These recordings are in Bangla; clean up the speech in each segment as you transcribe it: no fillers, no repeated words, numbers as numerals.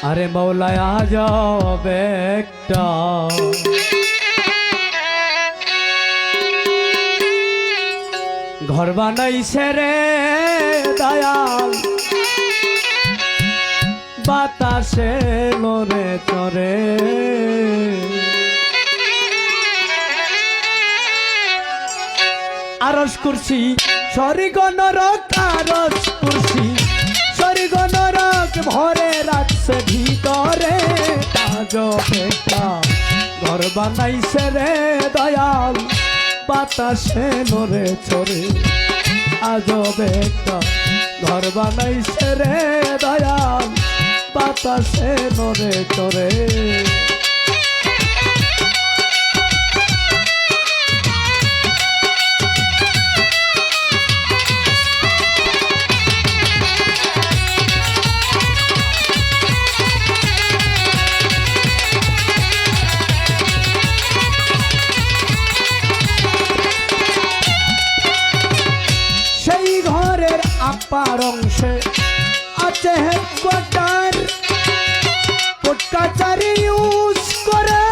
আরে মৌলায় আজব একটা ঘর বানাইছে রে দয়াল, বাতাসে লরে চরে। আরশ কুরসি স্বর্গ নরক, আরশ কুরসি স্বর্গ নরক ভরে রাখছে ভিতরে। আজব একটা ঘর বানাইছে রে দয়াল, বাতাসে নরে চরে। আজব একটা ঘর বানাইছে রে দয়াল, বাতাসে নরে চরে। আপার অংশে আছে হেডকোয়ার্টার, কোর্ট কাচারি ইউজ করে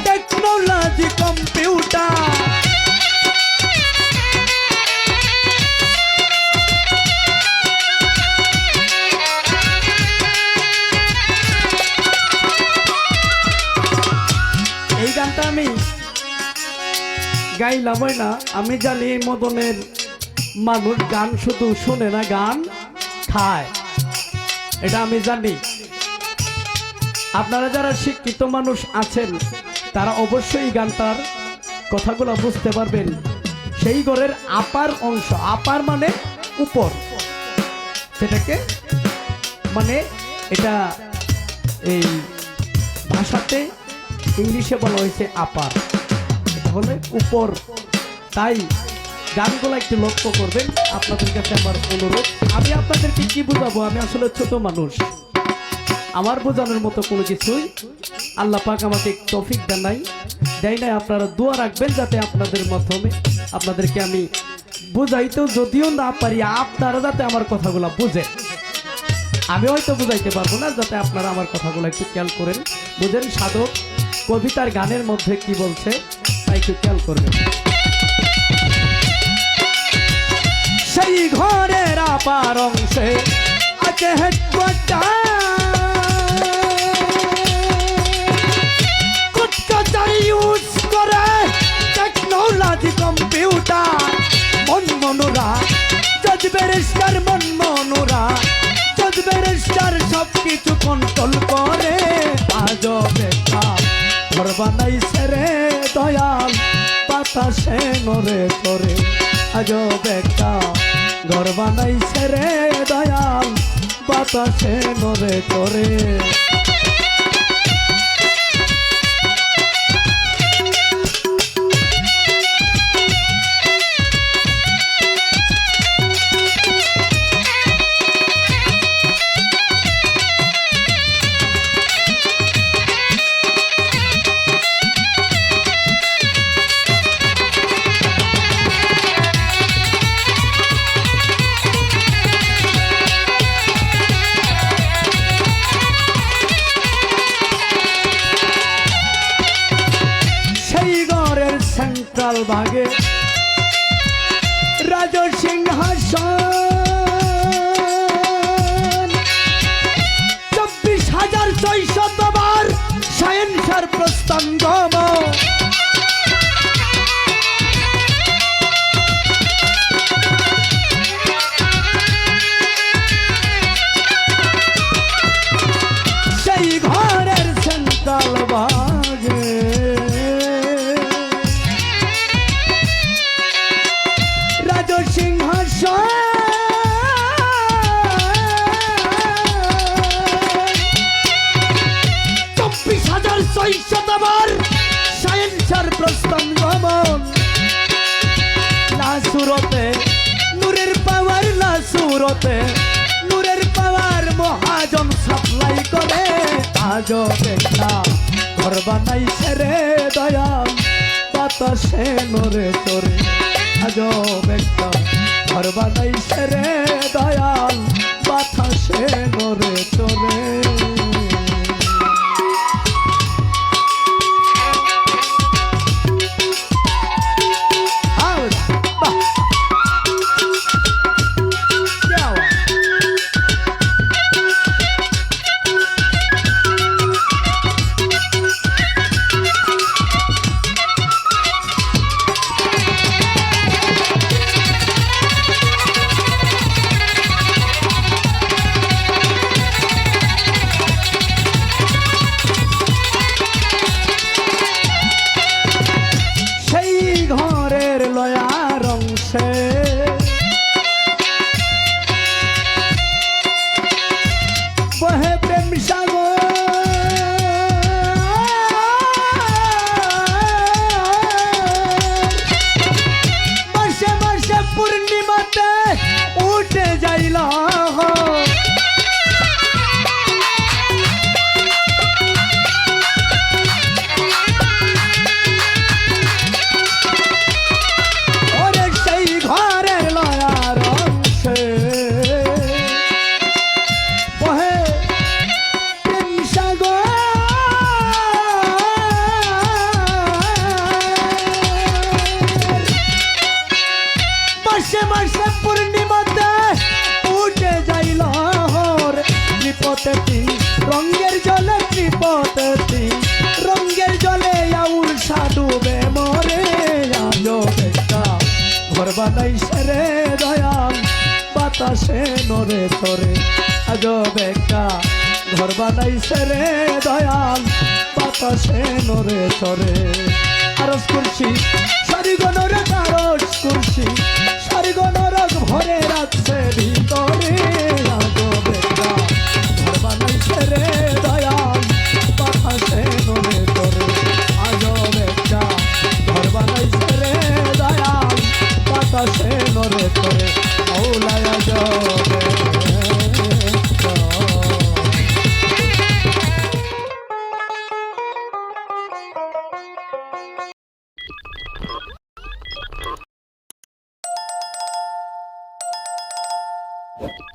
টেকনোলজি কম্পিউটার। এই গানটা আমি গাইলাম না, আমি জানি মদনের মানুষ গান শুধু শুনে না, গান খায়, এটা আমি জানি। আপনারা যারা শিক্ষিত মানুষ আছেন তারা অবশ্যই গানটার কথাগুলো বুঝতে পারবেন। সেই ঘরের আপার অংশ, আপার মানে উপর, সেটাকে মানে এটা এই ভাষাতে ইংলিশে বলা হয়েছে আপার, এটা হলে উপর। তাই গানগুলো একটু লক্ষ্য করবেন, আপনাদের কাছে আমার অনুরোধ। আমি আপনাদেরকে কি বুঝাবো, আমি আসলে ছোট মানুষ, আমার বোঝানোর মতো কোনো কিছুই আল্লাহ পাক আমাকে তৌফিক দেয় নাই। আপনারা দোয়া রাখবেন যাতে আপনাদের মাধ্যমে আপনাদেরকে আমি বুঝাইতেও যদিও না পারি, আপনারা যাতে আমার কথাগুলো বুঝেন। আমি হয়তো বুঝাইতে পারবো না, যাতে আপনারা আমার কথাগুলো একটু খেয়াল করেন, বুঝেন সাধক কবিতার গানের মধ্যে কি বলছে তাই একটু খেয়াল করবেন। সেই ঘরের আপার অংশে আছে হেডকোয়ার্টার, কোর্ট কাচারি ইউজ করে টেকনোলজি কম্পিউটার। মন মনোরা জজ ব্যারিস্টার, মন মনোরা জজ ব্যারিস্টার সব কিছু কন্ট্রোল করে। আজব একটা ঘর বানাইছে রে দয়াল, বাতাসে নরে চরে। আজব একটা ঘর বানাইছে রে দয়াল, বাতাসে নরে চরে। সেন্ট্রাল ভাগে রাজ সিংহাসন, 24,600 বার সায়েন্সার প্রস্তাঙ্গম। সেই ঘরের সেন্ট্রাল ভাগে সিংহাসন, 24,600 বার সায়েন্সার প্রস্তান গমন। লাসুরতে নূরের পাওয়ার, লাসুরতে নূরের পাওয়ার মহাজন সাপ্লাই করে। আজব একটা ঘর বানাইছে রে দয়াল, বাতাসে নরে চরে। আজব একটা ঘর বানাইছে রে দয়াল, বাতাসে নরে চরে। মাসে মাসে পূর্ণিমাতে উঠে যাইল ওরে সেই ঘরের লয়ার অংশে বহে প্রেম সাগর মাসে মাসে পূর্ণিমাতে উঠে যাইল ত্রিপথে তিন রঙের জলে ত্রিপথে তিন রঙের জলে আউল সাডুবে মরে আজ একটা ঘর বানাইছে রে দয়াল বাতাসে নরে তরে আজ একটা ঘর বানাইছে রে দয়াল বাতাসে নরে তরে আরজ করছি সারিগণরক আরজ করছি সারিগণরক ভরে রাখছে ভিতরে আজ একটা ঘর বানাইছে রে দয়াল বাতাসে নরে তরে আজ একটা ঘর বানাইছে রে দয়াল বাতাসে নরে তরে মৌলায় আজ What?